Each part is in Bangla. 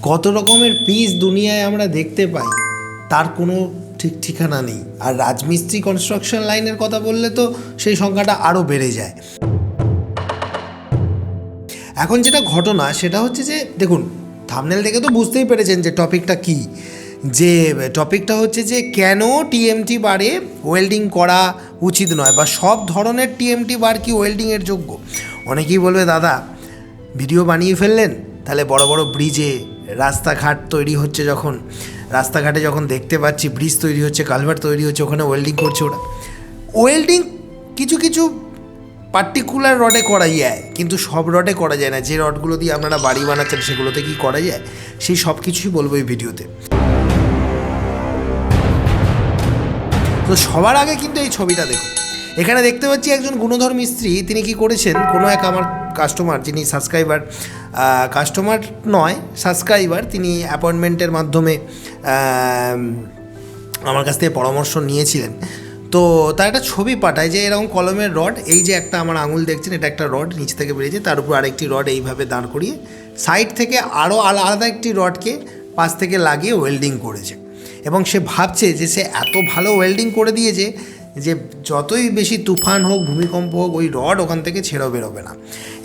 কত রকমের পিস দুনিয়ায় আমরা দেখতে পাই তার কোনো ঠিক ঠিকানা নেই। আর রাজমিস্ত্রি কনস্ট্রাকশন লাইনের কথা বললে তো সেই সংখ্যাটা আরও বেড়ে যায়। এখন যেটা ঘটনা সেটা হচ্ছে যে দেখুন, থাম্বনেল দেখে তো বুঝতেই পেরেছেন যে টপিকটা কী। যে টপিকটা হচ্ছে যে কেন টিএমটি বারে ওয়েল্ডিং করা উচিত নয়, বা সব ধরনের টিএমটি বার কি ওয়েল্ডিংয়ের যোগ্য। অনেকেই বলবে দাদা ভিডিও বানিয়ে ফেললেন, তাহলে বড় বড় ব্রিজে রাস্তাঘাট তৈরি হচ্ছে, যখন রাস্তাঘাটে যখন দেখতে পাচ্ছি ব্রিজ তৈরি হচ্ছে, কালভার্ট তৈরি হচ্ছে, ওখানে ওয়েল্ডিং করছে ওরা। ওয়েল্ডিং কিছু কিছু পার্টিকুলার রডে করা যায়, কিন্তু সব রডে করা যায় না। যে রডগুলো দিয়ে আপনারা বাড়ি বানাচ্ছেন সেগুলোতে কি করা যায়, সেই সব কিছুই বলবো এই ভিডিওতে। তো সবার আগে কিন্তু এই ছবিটা দেখুন। এখানে দেখতে পাচ্ছি একজন গুণধর মিস্ত্রি, তিনি কি করেছেন, কোনো এক আমার কাস্টমার, যিনি কাস্টমার নয় সাবস্ক্রাইবার, তিনি অ্যাপয়েন্টমেন্টের মাধ্যমে আমার কাছ থেকে পরামর্শ নিয়েছিলেন। তো তার একটা ছবি পাঠায় যে এরকম কলমের রড, এই যে একটা আমার আঙুল দেখছেন, এটা একটা রড নিচ থেকে বেরিয়েছে, তার উপর আরেকটি রড এইভাবে দাঁড় করিয়ে সাইড থেকে আরও আলাদা একটি রডকে পাশ থেকে লাগিয়ে ওয়েল্ডিং করেছে। এবং সে ভাবছে যে সে এত ভালো ওয়েল্ডিং করে দিয়েছে যে যতই বেশি তুফান হোক, ভূমিকম্প হোক, ওই রড ওখান থেকে ছেড়ে বেরোবে না।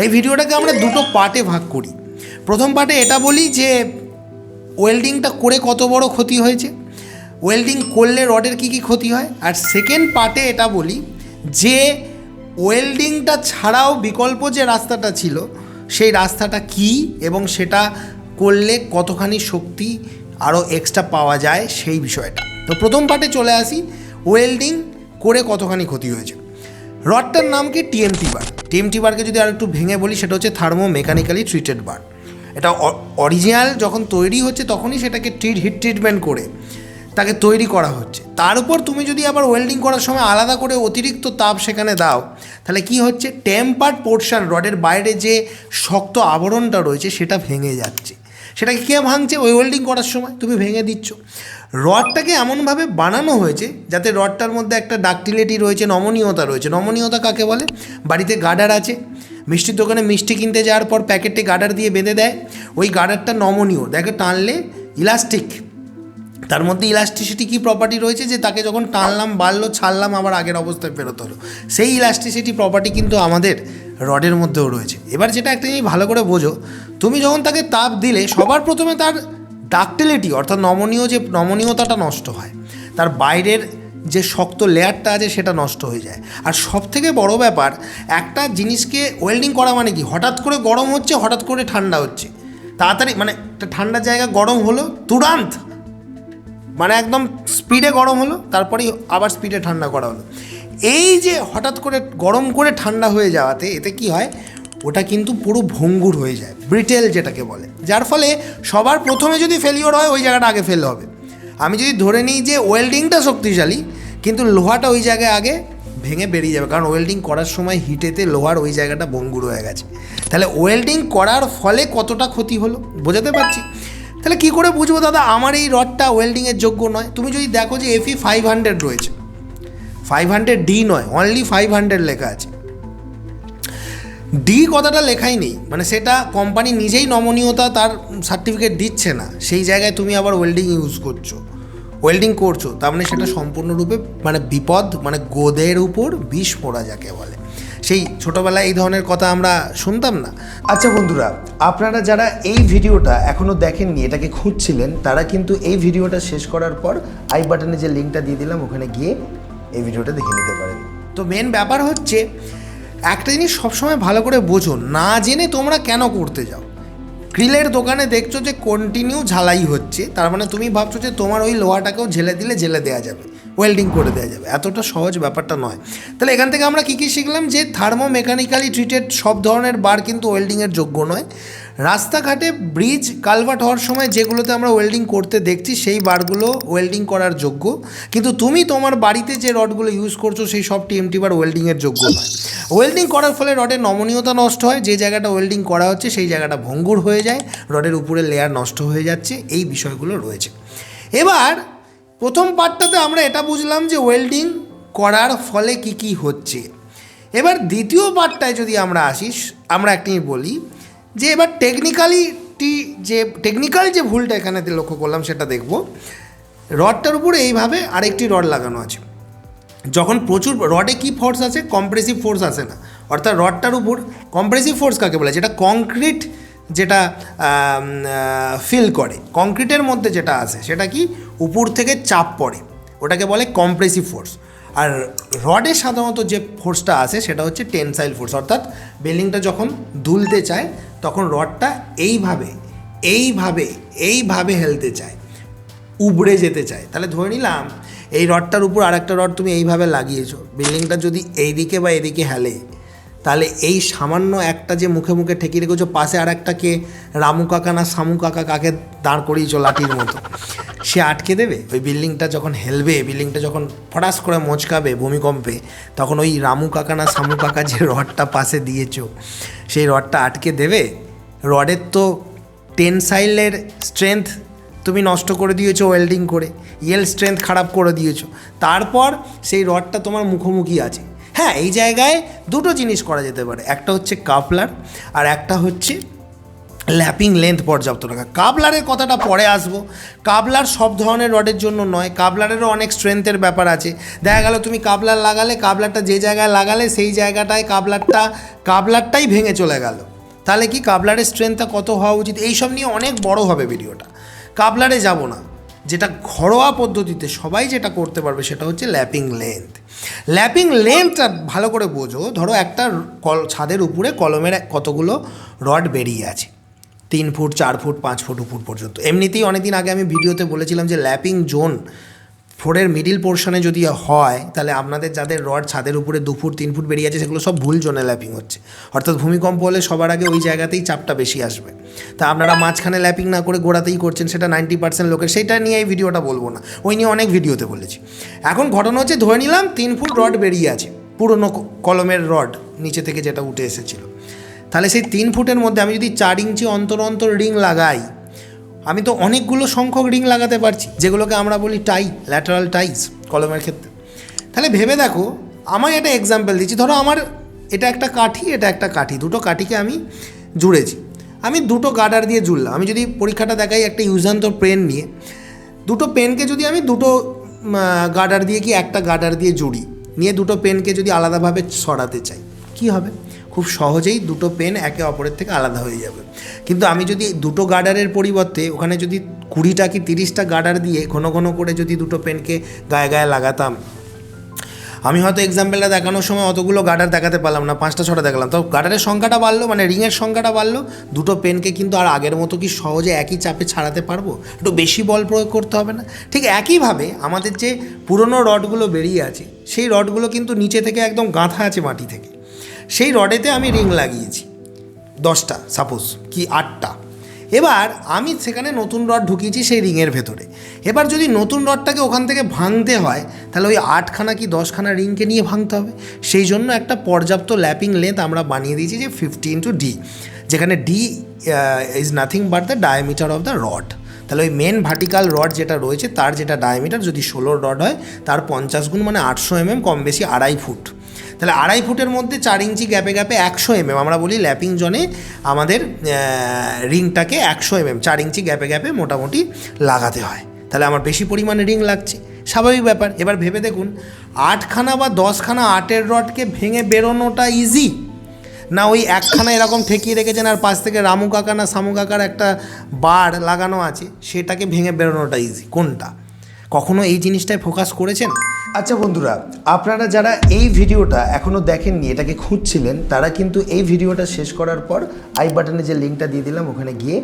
এই ভিডিওটাকে আমরা দুটো পার্টে ভাগ করি। প্রথম পার্টে এটা বলি যে ওয়েল্ডিংটা করে কত বড় ক্ষতি হয়েছে, ওয়েল্ডিং করলে রডের কী কী ক্ষতি হয়। আর সেকেন্ড পার্টে এটা বলি যে ওয়েল্ডিংটা ছাড়াও বিকল্প যে রাস্তাটা ছিল সেই রাস্তাটা কী, এবং সেটা করলে কতখানি শক্তি আরও এক্সট্রা পাওয়া যায় সেই বিষয়টা। তো প্রথম পার্টে চলে আসি, ওয়েল্ডিং করে কতখানি ক্ষতি হয়েছে। রডটার নাম কি? টিএমটি বার। টিএমটি বারকে যদি আর একটু ভেঙে বলি, সেটা হচ্ছে থার্মো মেকানিক্যালি ট্রিটেড বার। এটা অরিজিনাল যখন তৈরি হচ্ছে তখনই সেটাকে হিট ট্রিটমেন্ট করে তাকে তৈরি করা হচ্ছে। তার উপর তুমি যদি আবার ওয়েল্ডিং করার সময় আলাদা করে অতিরিক্ত তাপ সেখানে দাও, তাহলে কি হচ্ছে, টেম্পার্ড পোর্শন, রডের বাইরে যে শক্ত আবরণটা রয়েছে সেটা ভেঙে যাচ্ছে। সেটাকে কে ভাঙছে? ওই ওয়েল্ডিং করার সময় তুমি ভেঙে দিচ্ছ। রডটাকে এমনভাবে বানানো হয়েছে যাতে রডটার মধ্যে একটা ডাক্টিলিটি রয়েছে, নমনীয়তা রয়েছে। নমনীয়তা কাকে বলে? বাড়িতে গার্ডার আছে, মিষ্টির দোকানে মিষ্টি কিনতে যাওয়ার পর প্যাকেটে গার্ডার দিয়ে বেঁধে দেয়, ওই গার্ডারটা নমনীয়, দেখে টানলে ইলাস্টিক, তার মধ্যে ইলাস্টিসিটি কী প্রপার্টি রয়েছে যে তাকে যখন টানলাম, বাড়লো, ছাড়লাম, আবার আগের অবস্থায় ফেরত হলো। সেই ইলাস্টিসিটি প্রপার্টি কিন্তু আমাদের রডের মধ্যেও রয়েছে। এবার যেটা একটা জিনিস ভালো করে বোঝো, তুমি যখন তাকে তাপ দিলে সবার প্রথমে তার ডাক্টিলিটি অর্থাৎ নমনীয়তাটা নষ্ট হয়, তার বাইরের যে শক্ত লেয়ারটা আছে সেটা নষ্ট হয়ে যায়। আর সবথেকে বড় ব্যাপার, একটা জিনিসকে ওয়েল্ডিং করা মানে কি, হঠাৎ করে গরম হচ্ছে, হঠাৎ করে ঠান্ডা হচ্ছে, তাড়াতাড়ি, মানে একটা ঠান্ডার জায়গা গরম হলো তুরান্ত, মানে একদম স্পিডে গরম হলো, তারপরেই আবার স্পিডে ঠান্ডা করা হলো। এই যে হঠাৎ করে গরম করে ঠান্ডা হয়ে যাওয়াতে এতে কি হয়, ওটা কিন্তু পুরো ভঙ্গুর হয়ে যায়, ব্রিটেল যেটাকে বলে। যার ফলে সবার প্রথমে যদি ফেলিওর হয় ওই জায়গাটা আগে ফেল হবে। আমি যদি ধরে নিই যে ওয়েল্ডিংটা শক্তিশালী, কিন্তু লোহাটা ওই জায়গায় আগে ভেঙে বেরিয়ে যাবে, কারণ ওয়েল্ডিং করার সময় হিটেতে লোহার ওই জায়গাটা ভঙ্গুর হয়ে গেছে। তাহলে ওয়েল্ডিং করার ফলে কতটা ক্ষতি হলো বোঝাতে পারছি। তাহলে কী করে বুঝবো দাদা আমার এই রডটা ওয়েল্ডিংয়ের যোগ্য নয়? তুমি যদি দেখো যে FE 500 রয়েছে, 500D নয়, অনলি 500 লেখা আছে। ডি কথাটা লেখাই নেই, মানে সেটা কোম্পানি নিজেই নমনীয়তা তার সার্টিফিকেট দিচ্ছে না, সেই জায়গায় তুমি আবার ওয়েল্ডিং করছো, তার মানে সেটা সম্পূর্ণরূপে মানে বিপদ, মানে গোদের উপর বিষ পোড়া যাকে বলে। সেই ছোটোবেলায় এই ধরনের কথা আমরা শুনতাম না। আচ্ছা বন্ধুরা, আপনারা যারা এই ভিডিওটা এখনও দেখেননি, এটাকে খুঁজছিলেন, তারা কিন্তু এই ভিডিওটা শেষ করার পর আই বাটনে যে লিঙ্কটা দিয়ে দিলাম ওখানে গিয়ে এই ভিডিওটা দেখে নিতে পারেন। তো মেন ব্যাপার হচ্ছে, একটা জিনিস সবসময় ভালো করে বোঝো, না জেনে তোমরা কেন করতে যাও। গ্রিলের দোকানে দেখছো যে কন্টিনিউ ঝালাই হচ্ছে, তার মানে তুমি ভাবছো যে তোমার ওই লোহাটাকেও ঝেলে দিলে ঝেলে দেওয়া যাবে, ওয়েল্ডিং করে দেওয়া যাবে। এতটা সহজ ব্যাপারটা নয়। তাহলে এখান থেকে আমরা কী শিখলাম, যে থার্মো মেকানিক্যালি ট্রিটেড সব ধরনের বার কিন্তু ওয়েল্ডিংয়ের যোগ্য নয়। রাস্তাঘাটে ব্রিজ কালভার্ট হওয়ার সময় যেগুলোতে আমরা ওয়েল্ডিং করতে দেখছি সেই বারগুলো ওয়েল্ডিং করার যোগ্য, কিন্তু তুমি তোমার বাড়িতে যে রডগুলো ইউজ করছো সেই সব টিএমটি বার ওয়েল্ডিংয়ের যোগ্য নয়। ওয়েল্ডিং করার ফলে রডের নমনীয়তা নষ্ট হয়, যে জায়গাটা ওয়েল্ডিং করা হচ্ছে সেই জায়গাটা ভঙ্গুর হয়ে যায়, রডের উপরে লেয়ার নষ্ট হয়ে যাচ্ছে, এই বিষয়গুলো রয়েছে। এবার প্রথম পার্টটাতে আমরা এটা বুঝলাম যে ওয়েল্ডিং করার ফলে কি কি হচ্ছে। এবার দ্বিতীয় পার্টটায় যদি আমরা আসি, আমরা একটি বলি যে এবার টেকনিক্যালি আরেকটি যে টেকনিক্যাল যে ভুলটা এখানে লক্ষ্য করলাম সেটা দেখব, রডটার উপরে এইভাবে আরেকটি রড লাগানো আছে। যখন প্রচুর রডে কি ফোর্স আছে, কম্প্রেসিভ ফোর্স আছে না, অর্থাৎ রডটার উপর কম্প্রেসিভ ফোর্স কাকে বলে, যেটা কংক্রিট যেটা ফিল করে, কংক্রিটের মধ্যে যেটা আছে সেটা কি উপর থেকে চাপ পড়ে, ওটাকে বলে কম্প্রেসিভ ফোর্স। আর রডে সাধারণত যে ফোর্সটা আছে সেটা হচ্ছে টেনসাইল ফোর্স, অর্থাৎ বিল্ডিংটা যখন দুলতে চায় তখন রডটা এইভাবে এইভাবে এইভাবে হেলতে চায়, উবড়ে যেতে চায়। তাহলে ধরে নিলাম এই রডটার উপর আরেকটা রড তুমি এইভাবে লাগিয়েছো, বিল্ডিংটা যদি এইদিকে বা এদিকে হেলে, তাহলে এই সামান্য একটা যে মুখে মুখে ঠেকিয়ে রেখেছো, পাশে আর একটাকে রামু কাকা না সামু কাকা কাকে দাঁড় করিয়েছো লাঠির মতো, সে আটকে দেবে? ওই বিল্ডিংটা যখন হেলবে, বিল্ডিংটা যখন ফটাস করে মোচকাবে ভূমিকম্পে, তখন ওই রামু কাকা না সামু কাকা যে রডটা পাশে দিয়েছো সেই রডটা আটকে দেবে? রডের তো টেনসাইলের স্ট্রেংথ তুমি নষ্ট করে দিয়েছো ওয়েল্ডিং করে, ইয়েল স্ট্রেংথ খারাপ করে দিয়েছো, তারপর সেই রডটা তোমার মুখোমুখি আছে। হ্যাঁ, এই জায়গায় দুটো জিনিস করা যেতে পারে, একটা হচ্ছে কাপলার আর একটা হচ্ছে ল্যাপিং লেন্থ পর্যাপ্ত রাখা। কাবলারের কথাটা পরে আসবো। কাবলার সব ধরনের রডের জন্য নয়, কাবলারেরও অনেক স্ট্রেংথের ব্যাপার আছে। দেখা গেল তুমি কাবলার লাগালে, কাবলারটা যে জায়গায় লাগালে সেই জায়গাটায় কাবলারটাই ভেঙে চলে গেল, তাহলে কি কাবলারের স্ট্রেংথটা কত হওয়া উচিত? এইসব নিয়ে অনেক বড় হবে ভিডিওটা, কাবলারে যাব না। যেটা ঘরোয়া পদ্ধতিতে সবাই যেটা করতে পারবে সেটা হচ্ছে ল্যাপিং লেন্থ। ল্যাপিং লেন্থটা ভালো করে বোঝো। ধরো একটা ছাদের উপরে কলমের কতগুলো রড বেরিয়ে আছে, 3 ফুট 4 ফুট 5 ফুট উপর পর্যন্ত। এমনিতেই অনেকদিন আগে আমি ভিডিওতে বলেছিলাম যে ল্যাপিং জোন ফ্লোরের মিডিল পোর্শনে যদি হয়, তাহলে আপনাদের যাদের রড ছাদের উপরে 2 ফুট 3 ফুট বেরিয়ে আছে সেগুলো সব ভুল জোনে ল্যাপিং হচ্ছে, অর্থাৎ ভূমিকম্প হলে সবার আগে ওই জায়গাতেই চাপটা বেশি আসবে। তা আপনারা মাঝখানে ল্যাপিং না করে গোড়াতেই করছেন, সেটা 90% লোকের। সেইটা নিয়ে এই ভিডিওটা বলবো না, ওই নিয়ে অনেক ভিডিওতে বলেছি। এখন ঘটনা হচ্ছে, ধরে নিলাম 3 ফুট রড বেরিয়ে আছে, পুরনো কলমের রড নিচে থেকে যেটা উঠে এসেছিলো। তাহলে সেই 3 ফুটের মধ্যে আমি যদি 4 ইঞ্চি অন্তর অন্তর রিং লাগাই, আমি তো অনেকগুলো সংখ্যক রিং লাগাতে পারছি, যেগুলোকে আমরা বলি টাই, ল্যাটারাল টাইস কলমের ক্ষেত্রে। তাহলে ভেবে দেখো, আমার একটা এক্সাম্পল দিচ্ছি। ধরো আমার এটা একটা কাঠি, এটা একটা কাঠি, দুটো কাঠিকে আমি জুড়েছি, আমি দুটো গার্ডার দিয়ে জুড়লাম। আমি যদি পরীক্ষাটা দেখাই একটা ইউজান্তর পেন নিয়ে, দুটো পেনকে যদি আমি দুটো গার্ডার দিয়ে কি একটা গার্ডার দিয়ে জুড়ি, নিয়ে দুটো পেনকে যদি আলাদাভাবে সরাতে চাই, কি হবে? খুব সহজেই দুটো পেন একে অপরের থেকে আলাদা হয়ে যাবে। কিন্তু আমি যদি দুটো গার্ডারের পরিবর্তে ওখানে যদি 20টা কি 30টা গার্ডার দিয়ে ঘন ঘন করে যদি দুটো পেনকে গায়ে গায়ে লাগাতাম, আমি হয়তো এক্সাম্পলটা দেখানোর সময় অতগুলো গার্ডার দেখাতে পারলাম না, 5টা 6টা দেখালাম, তো গার্ডারের সংখ্যাটা বাড়লো, মানে রিংয়ের সংখ্যাটা বাড়লো। দুটো পেনকে কিন্তু আর আগের মতো কি সহজে একই চাপে ছাড়াতে পারবো? একটু বেশি বল প্রয়োগ করতে হবে না? ঠিক একইভাবে আমাদের যে পুরনো রডগুলো বেরিয়ে আছে, সেই রডগুলো কিন্তু নিচে থেকে একদম গাঁথা আছে মাটি থেকে। সেই রডেতে আমি রিং লাগিয়েছি 10টা সাপোজ, কি 8টা। এবার আমি সেখানে নতুন রড ঢুকিয়েছি সেই রিংয়ের ভেতরে। এবার যদি নতুন রডটাকে ওখান থেকে ভাঙতে হয়, তাহলে ওই 8খানা কি 10খানা রিংকে নিয়ে ভাঙতে হবে। সেই জন্য একটা পর্যাপ্ত ল্যাপিং লেন্থ আমরা বানিয়ে দিয়েছি যে 50 × D, যেখানে D is nothing but the diameter of the rod. তাহলে ওই মেন ভার্টিক্যাল রড যেটা রয়েছে তার যেটা ডায়ামিটার, যদি 16 রড হয় তার 50 গুণ মানে 800 mm, কম বেশি 2.5 ফুট। তাহলে 2.5 ফুটের মধ্যে 4 ইঞ্চি গ্যাপে গ্যাপে 100 mm, আমরা বলি ল্যাপিং জোনে আমাদের রিংটাকে 100 mm 4 ইঞ্চি গ্যাপে গ্যাপে মোটামুটি লাগাতে হয়। তাহলে আমার বেশি পরিমাণে রিং লাগছে, স্বাভাবিক ব্যাপার। এবার ভেবে দেখুন, 8খানা বা 10খানা 8-এর রডকে ভেঙে বেরোনোটা ইজি না ওই একখানা এরকম ঠেকিয়ে রেখেছেন আর পাশ থেকে রামু কাকা না সামু কাকার একটা বার লাগানো আছে, সেটাকে ভেঙে বেরোনোটা ইজি? কোনটা? কখনো এই জিনিসটায় ফোকাস করেছেন? আচ্ছা বন্ধুরা, আপনারা যারা এই ভিডিওটা এখনও দেখেননি, এটাকে খুঁজছিলেন, তারা কিন্তু এই ভিডিওটা শেষ করার পর আই বাটনে যে লিঙ্কটা দিয়ে দিলাম ওখানে গিয়ে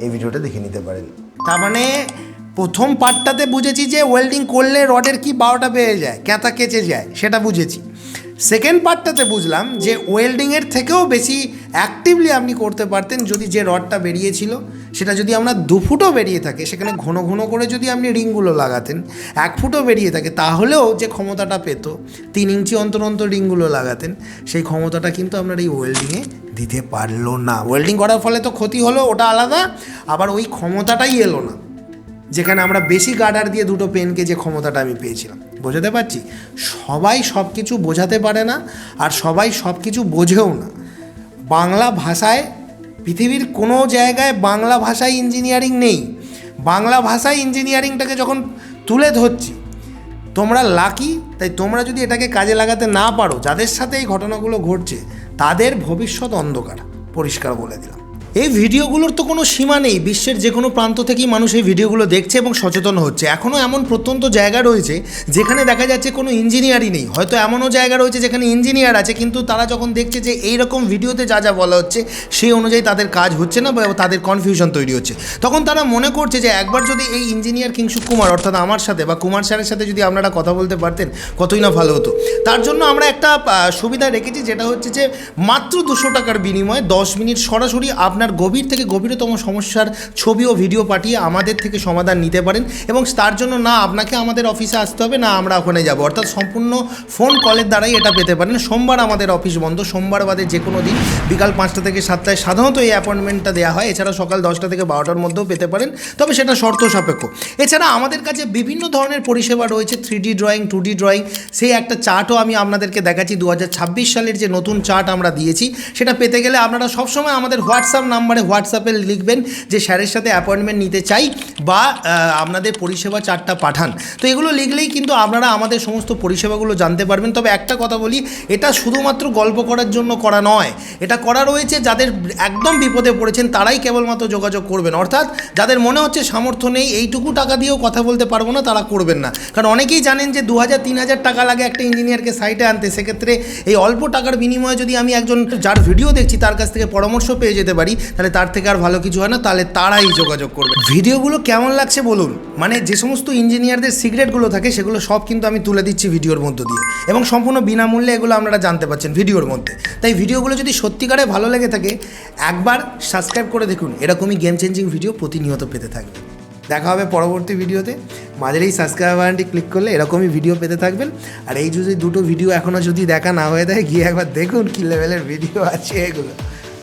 এই ভিডিওটা দেখে নিতে পারেন। তার মানে প্রথম পার্টটাতে বুঝেছি যে ওয়েল্ডিং করলে রডের কি 12টা বেড়ে যায়, ক্যাঁথা কেচে যায়, সেটা বুঝেছি। সেকেন্ড পার্টটাতে বুঝলাম যে ওয়েল্ডিংয়ের থেকেও বেশি অ্যাক্টিভলি আপনি করতে পারতেন যদি যে রডটা বেরিয়েছিল সেটা যদি আমরা 2 ফুটও বেরিয়ে থাকে, সেখানে ঘন ঘন করে যদি আপনি রিংগুলো লাগাতেন, 1 ফুটও বেরিয়ে থাকে, তাহলেও যে ক্ষমতাটা পেত 3 ইঞ্চি অন্তর অন্তর রিংগুলো লাগাতেন, সেই ক্ষমতাটা কিন্তু আপনার এই ওয়েল্ডিংয়ে দিতে পারলো না। ওয়েল্ডিং করার ফলে তো ক্ষতি হলো, ওটা আলাদা, আবার ওই ক্ষমতাটাই এলো না যেখানে আমরা বেশি গার্ডার দিয়ে দুটো পেনকে যে ক্ষমতাটা আমি পেয়েছিলাম। বোঝাতে পারছি? সবাই সব কিছু বোঝাতে পারে না, আর সবাই সব কিছু বোঝেও না। বাংলা ভাষায় পৃথিবীর কোনো জায়গায় বাংলা ভাষায় ইঞ্জিনিয়ারিং নেই। বাংলা ভাষায় ইঞ্জিনিয়ারিংটাকে যখন তুলে ধরছি, তোমরা লাকি। তাই তোমরা যদি এটাকে কাজে লাগাতে না পারো, যাদের সাথে এই ঘটনাগুলো ঘটছে তাদের ভবিষ্যৎ অন্ধকার, পরিষ্কার বলে দিলাম। এই ভিডিওগুলোর তো কোনো সীমা নেই, বিশ্বের যে কোনো প্রান্ত থেকেই মানুষ এই ভিডিওগুলো দেখছে এবং সচেতন হচ্ছে। এখনও এমন প্রত্যন্ত জায়গা রয়েছে যেখানে দেখা যাচ্ছে কোনো ইঞ্জিনিয়ারই নেই, হয়তো এমনও জায়গা রয়েছে যেখানে ইঞ্জিনিয়ার আছে, কিন্তু তারা যখন দেখছে যে এইরকম ভিডিওতে যা যা বলা হচ্ছে সেই অনুযায়ী তাদের কাজ হচ্ছে না বা তাদের কনফিউশন তৈরি হচ্ছে, তখন তারা মনে করছে যে একবার যদি এই ইঞ্জিনিয়ার কিংশুক কুমার অর্থাৎ আমার সাথে বা কুমার স্যারের সাথে যদি আপনারা কথা বলতে পারতেন কতই না ভালো হতো। তার জন্য আমরা একটা সুবিধা রেখেছি, যেটা হচ্ছে যে মাত্র 200 টাকার বিনিময়ে 10 মিনিট সরাসরি আপনার গভীর থেকে গভীরতম সমস্যার ছবি ও ভিডিও পাঠিয়ে আমাদের থেকে সমাধান নিতে পারেন। এবং তার জন্য না আপনাকে আমাদের অফিসে আসতে হবে, না আমরা ওখানে যাব, অর্থাৎ সম্পূর্ণ ফোন কলের দ্বারাই এটা পেতে পারেন। সোমবার আমাদের অফিস বন্ধ, সোমবার বাদে যে কোনো দিন বিকাল 5টা থেকে 7টায় সাধারণত এই অ্যাপয়েন্টমেন্টটা দেওয়া হয়। এছাড়া সকাল 10টা থেকে 12টার মধ্যেও পেতে পারেন, তবে সেটা শর্ত সাপেক্ষ। এছাড়া আমাদের কাছে বিভিন্ন ধরনের পরিষেবা রয়েছে, 3D ড্রয়িং, 2D ড্রয়িং। সেই একটা চার্টও আমি আপনাদেরকে দেখাচ্ছি, 2026 সালের যে নতুন চার্ট আমরা দিয়েছি, সেটা পেতে গেলে আপনারা সবসময় আমাদের হোয়াটসঅ্যাপ নাম্বারে হোয়াটসঅ্যাপে লিখবেন যে স্যারের সাথে অ্যাপয়েন্টমেন্ট নিতে চাই বা আপনাদের পরিষেবা চার্টটা পাঠান। তো এগুলো লিখলেই কিন্তু আপনারা আমাদের সমস্ত পরিষেবাগুলো জানতে পারবেন। তবে একটা কথা বলি, এটা শুধুমাত্র গল্প করার জন্য করা নয়, এটা করা রয়েছে যাদের একদম বিপদে পড়েছেন তারাই কেবলমাত্র যোগাযোগ করবেন। অর্থাৎ যাদের মনে হচ্ছে সামর্থ্য নেই, এইটুকু টাকা দিয়েও কথা বলতে পারবো না, তারা করবেন না। কারণ অনেকেই জানেন যে 2000-3000 টাকা লাগে একটা ইঞ্জিনিয়ারকে সাইটে আনতে। সেক্ষেত্রে এই অল্প টাকার বিনিময়ে যদি আমি একজন যার ভিডিও দেখছি তার কাছ থেকে পরামর্শ পেয়ে যেতে পারি, তাহলে তার থেকে আর ভালো কিছু হয় না। তাহলে তারাই যোগাযোগ করবে। ভিডিওগুলো কেমন লাগছে বলুন, মানে যে সমস্ত ইঞ্জিনিয়ারদের সিক্রেটগুলো থাকে সেগুলো সব কিন্তু আমি তুলে দিচ্ছি ভিডিওর মধ্য দিয়ে, এবং সম্পূর্ণ বিনামূল্যে এগুলো আপনারা জানতে পারছেন ভিডিওর মধ্যে। তাই ভিডিওগুলো যদি সত্যিকারে ভালো লেগে থাকে, একবার সাবস্ক্রাইব করে দেখুন, এরকমই গেম চেঞ্জিং ভিডিও প্রতিনিয়ত পেতে থাকবে। দেখা হবে পরবর্তী ভিডিওতে। মাঝের এই সাবস্ক্রাইব বাটনটি ক্লিক করলে এরকমই ভিডিও পেতে থাকবেন। আর এই যদি দুটো ভিডিও এখনও যদি দেখা না হয়ে থাকে, গিয়ে একবার দেখুন কী লেভেলের ভিডিও আছে এগুলো।